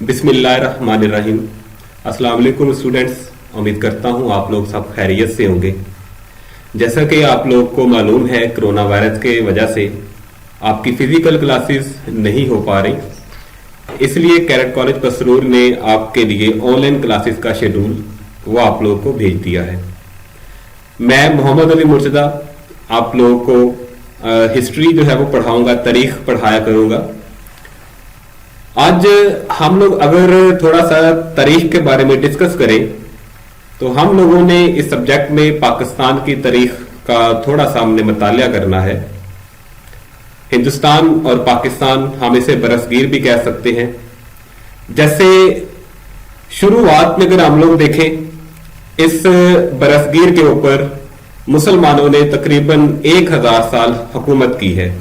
बिस्मिल्लाहिर्रहमानिर्रहीम। अस्सलाम वालेकुम स्टूडेंट्स, उम्मीद करता हूँ आप लोग सब खैरियत से होंगे। जैसा कि आप लोग को मालूम है, कोरोना वायरस के वजह से आपकी फिजिकल क्लासेस नहीं हो पा रही, इसलिए कैरेट कॉलेज पसरूर ने आपके लिए ऑनलाइन क्लासेस का शेड्यूल वो आप लोगों को भेज दिया है। मैं मोहम्मद अली मुर्तजा आप लोगों को हिस्ट्री जो है वो पढ़ाऊंगा, तारीख पढ़ाया करूंगा। आज हम लोग अगर थोड़ा सा तारीख के बारे में डिस्कस करें तो हम लोगों ने इस सब्जेक्ट में पाकिस्तान की तारीख का थोड़ा सा हमने मुतालिया करना है। हिंदुस्तान और पाकिस्तान हम इसे बरसगीर भी कह सकते हैं। जैसे शुरुआत में अगर हम लोग देखें, इस बरसगीर के ऊपर मुसलमानों ने तकरीबन 1000 साल हुकूमत की है।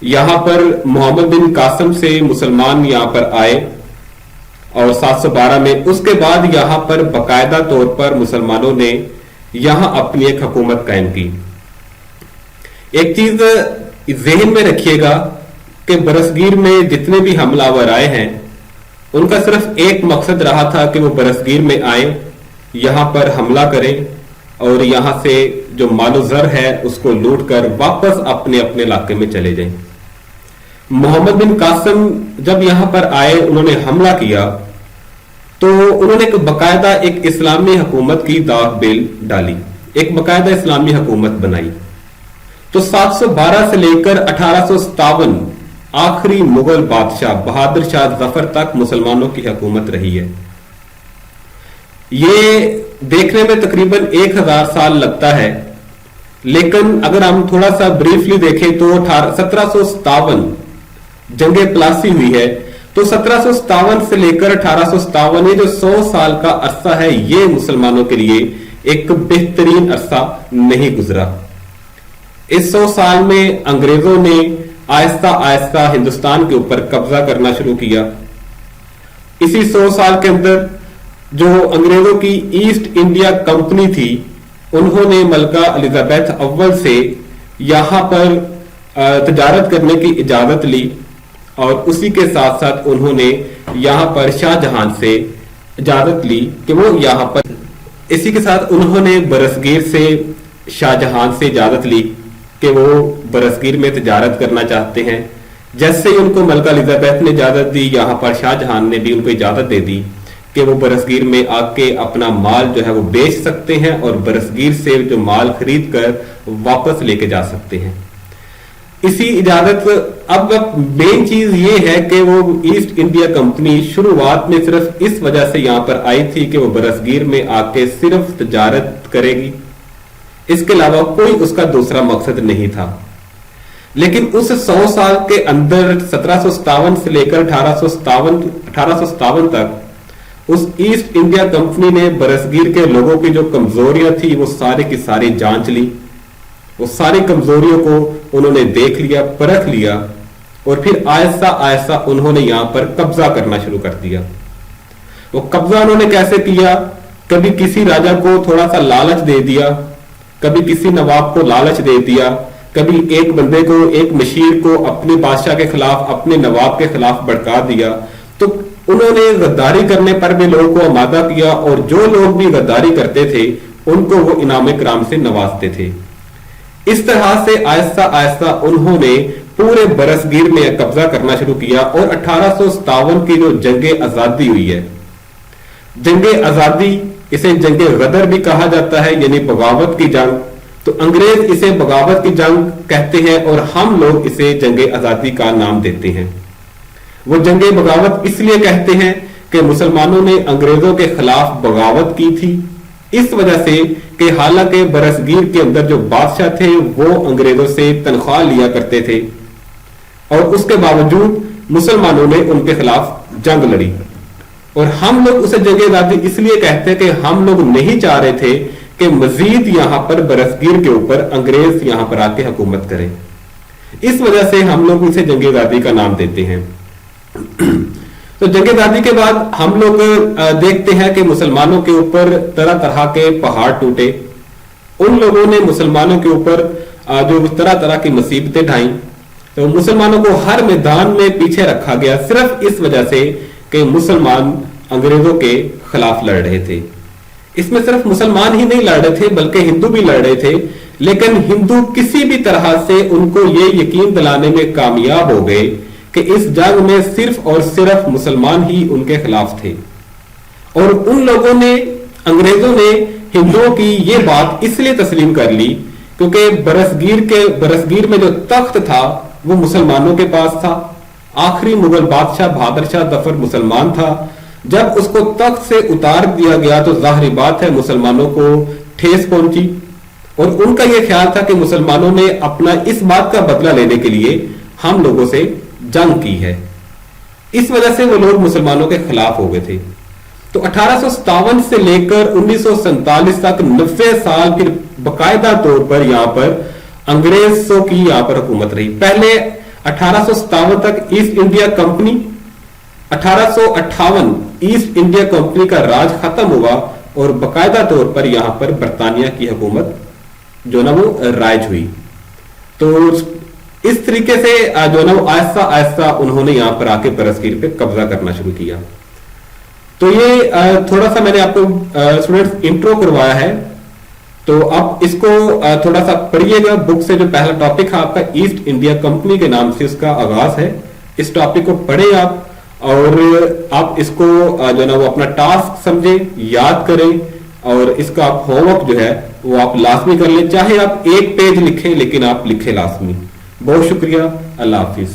यहां पर मोहम्मद बिन कासिम से मुसलमान यहां पर आए और 712 में, उसके बाद यहां पर बाकायदा तौर पर मुसलमानों ने यहां अपनी एक हुकूमत कायम की। एक चीज जहन में रखिएगा कि बरसगीर में जितने भी हमलावर आए हैं उनका सिर्फ एक मकसद रहा था कि वो बरसगीर में आए, यहां पर हमला करें और यहां से जो मालो जर है उसको लूट कर वापस अपने अपने इलाके में चले जाएं। मोहम्मद बिन कासिम जब यहां पर आए, उन्होंने हमला किया तो उन्होंने एक बकायदा एक इस्लामी हुकूमत की दाग बेल डाली, एक बकायदा इस्लामी हुकूमत बनाई। तो 712 से लेकर 1857 आखिरी मुगल बादशाह बहादुर शाह जफर तक मुसलमानों की हुकूमत रही है। ये देखने में तकरीबन 1000 साल लगता है, लेकिन अगर हम थोड़ा सा ब्रीफली देखें तो 1757 जंगे प्लासी हुई है। तो 1757 से लेकर 1857 ये जो 100 साल का अरसा है, ये मुसलमानों के लिए एक बेहतरीन अरसा नहीं गुजरा। इस 100 साल में अंग्रेजों ने आहिस्ता आहिस्ता हिंदुस्तान के ऊपर कब्जा करना शुरू किया। इसी 100 साल के अंदर जो अंग्रेजों की ईस्ट इंडिया कंपनी थी, उन्होंने मलका एलिजाबेथ अव्वल से यहां पर तजारत करने की इजाजत ली और उसी के साथ साथ उन्होंने यहां पर शाहजहां से इजाजत ली कि वो यहां पर, इसी के साथ उन्होंने बरसगीर से शाहजहां से इजाजत ली कि वो बरसगीर में तजारत करना चाहते हैं। जैसे ही उनको मलका एलिजाबेथ ने इजाजत दी, यहां पर शाहजहां ने भी उनको इजाजत दे दी कि वो बरसगीर में आके अपना माल जो है वो बेच सकते हैं और बरसगीर से जो माल खरीद कर वापस लेके जा सकते हैं। इसी इजाजत, अब मेन चीज ये है कि वो ईस्ट इंडिया कंपनी शुरुआत में सिर्फ इस वजह से यहां पर आई थी कि वो बरसगीर में आके सिर्फ तजारत करेगी, इसके अलावा कोई उसका दूसरा मकसद नहीं था। लेकिन उस 100 साल के अंदर 1757 से लेकर 1857 तक उस ईस्ट इंडिया कंपनी ने बरसगीर के लोगों की जो कमजोरियां थी वो सारी की सारी जांच ली। वो सारी कमजोरियों को उन्होंने देख लिया, परख लिया और फिर आहिस्ता आहिस्ता उन्होंने यहां पर कब्जा करना शुरू कर दिया। वो कब्जा उन्होंने कैसे किया? कभी किसी राजा को थोड़ा सा लालच दे दिया, कभी किसी नवाब को लालच दे दिया, कभी एक बंदे को, एक मशीर को अपने बादशाह के खिलाफ, अपने नवाब के खिलाफ भड़का दिया। तो उन्होंने गद्दारी करने पर भी लोगों को आमादा किया और जो लोग भी गद्दारी करते थे उनको वो इनाम कराम से नवाजते थे। इस तरह से आहिस्ता आहिस्ता उन्होंने पूरे बरसगीर में कब्जा करना शुरू किया और 1857 की जो जंगे आजादी हुई है, जंगे आजादी, इसे जंगे गदर भी कहा जाता है, यानी बगावत की जंग। तो अंग्रेज इसे बगावत की जंग कहते हैं और हम लोग इसे जंगे आजादी का नाम देते हैं। वो जंगे बगावत इसलिए कहते हैं कि मुसलमानों ने अंग्रेजों के खिलाफ बगावत की थी, इस वजह से कि हालांकि बरसगीर के अंदर जो बादशाह थे वो अंग्रेजों से तनख्वाह लिया करते थे और उसके बावजूद मुसलमानों ने उनके खिलाफ जंग लड़ी। और हम लोग उसे जंग आजादी इसलिए कहते हैं कि हम लोग नहीं चाह रहे थे कि मजीद यहां पर बरसगीर के ऊपर अंग्रेज यहां पर आके हुकूमत करें, इस वजह से हम लोग इसे जंग आजादी का नाम देते हैं। तो जंग आजादी के बाद हम लोग देखते हैं कि मुसलमानों के ऊपर तरह तरह के पहाड़ टूटे। उन लोगों ने मुसलमानों के ऊपर जो तरह तरह की मुसीबतें ढाई, तो मुसलमानों को हर मैदान में पीछे रखा गया सिर्फ इस वजह से कि मुसलमान अंग्रेजों के खिलाफ लड़ रहे थे। इसमें सिर्फ मुसलमान ही नहीं लड़ रहे थे बल्कि हिंदू भी लड़ रहे थे, लेकिन हिंदू किसी भी तरह से उनको ये यकीन दिलाने में कामयाब हो गए कि इस जंग में सिर्फ और सिर्फ मुसलमान ही उनके खिलाफ थे। और उन लोगों ने, अंग्रेजों ने हिंदुओं की ये बात इसलिए तस्लीम कर ली क्योंकि बरसगीर में जो तख्त था वो मुसलमानों के पास था। आखिरी मुगल बादशाह बहादुर शाह जफर मुसलमान था। जब उसको तख्त से उतार दिया गया तो जाहिर बात है मुसलमानों को ठेस पहुंची, और उनका यह ख्याल था कि मुसलमानों ने अपना इस बात का बदला लेने के लिए हम लोगों से जंग की है, इस वजह से वो लोग मुसलमानों के खिलाफ हो गए थे। तो 1857 से लेकर 1947 तक 90 साल फिर बाकायदा तौर पर यहां पर अंग्रेजों की यहां पर हुकूमत रही। पहले 1857 तक east India company, 1858 east India company का राज खत्म हुआ और बाकायदा तौर पर यहां पर बरतानिया की हुकूमत जो ना वो राइज हुई। तो इस तरीके से जो ना वो आहिस्ता आहिस्ता उन्होंने यहां पर आके बरसगीर पे कब्जा करना शुरू किया। तो ये थोड़ा सा मैंने आपको स्टूडेंट्स इंट्रो करवाया है, तो आप इसको थोड़ा सा पढ़िएगा बुक से। जो पहला टॉपिक है आपका ईस्ट इंडिया कंपनी के नाम से इसका आगाज है। इस टॉपिक को पढ़े आप और आप इसको जो ना वो अपना टास्क समझे, याद करें, और इसका आप होमवर्क जो है वो आप लाजमी कर लें। चाहे आप एक पेज लिखें लेकिन आप लिखें लाजमी। बहुत शुक्रिया, अल्लाह हाफिज।